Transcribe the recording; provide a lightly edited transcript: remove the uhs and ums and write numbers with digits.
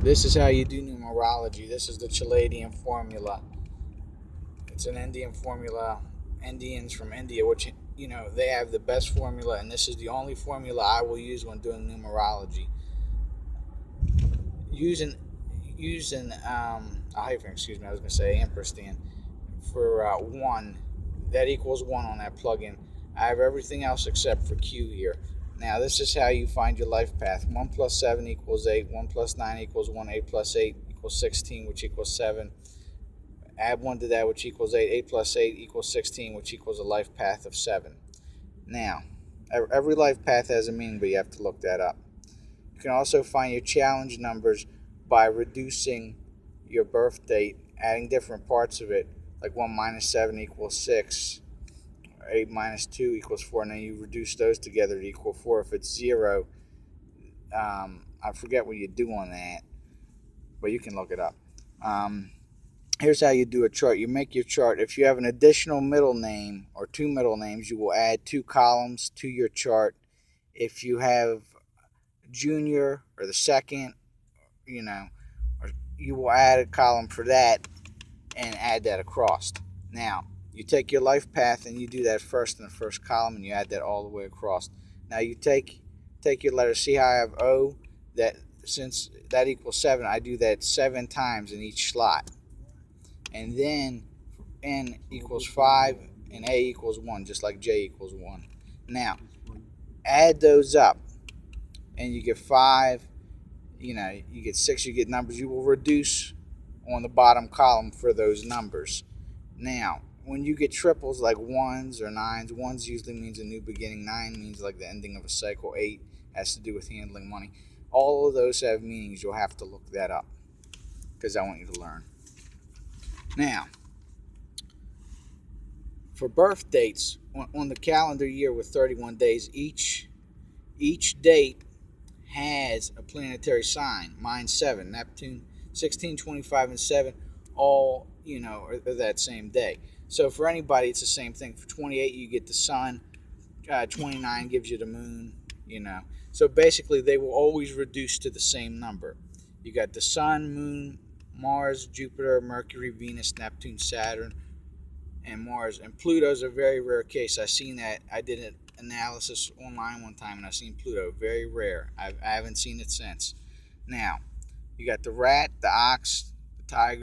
This is how you do numerology. This is the Chaladen formula. It's an Indian formula. Indians from India, which they have the best formula, and this is the only formula I will use when doing numerology. Using using a hyphen, excuse me, I was going to say ampersand for one. That equals one on that plugin. I have everything else except for Q here. Now this is how you find your life path. 1 plus 7 equals 8. 1 plus 9 equals 1. 8 plus 8 equals 16, which equals 7. Add 1 to that, which equals 8. 8 plus 8 equals 16, which equals a life path of 7. Now, every life path has a meaning, but you have to look that up. You can also find your challenge numbers by reducing your birth date, adding different parts of it, like 1 minus 7 equals 6, 8 minus 2 equals 4, and then you reduce those together to equal 4. If it's 0, I forget what you do on that, but you can look it up. Here's how you do a chart. You make your chart. If you have an additional middle name or two middle names, you will add 2 columns to your chart. If you have junior or the second, or you will add a column for that and add that across. Now, you take your life path and you do that first in the first column, and you add that all the way across. Now you take your letter. See how I have O? That since that equals 7, I do that 7 times in each slot. And then N equals 5 and A equals 1, just like J equals 1. Now, add those up and you get 5, you get 6, you get numbers. You will reduce on the bottom column for those numbers. Now, when you get triples like 1s or 9s, 1s usually means a new beginning, 9 means like the ending of a cycle, 8 has to do with handling money. All of those have meanings. You'll have to look that up because I want you to learn. Now, for birth dates on the calendar year with 31 days, each date has a planetary sign. Mine's 7, Neptune, 16, 25, and 7, all are that same day. So for anybody, it's the same thing. For 28, you get the sun. 29 gives you the moon. So basically, they will always reduce to the same number. You got the sun, moon, Mars, Jupiter, Mercury, Venus, Neptune, Saturn, and Mars. And Pluto's a very rare case. I seen that. I did an analysis online one time, and I seen Pluto. Very rare. I haven't seen it since. Now, you got the rat, the ox, the tiger.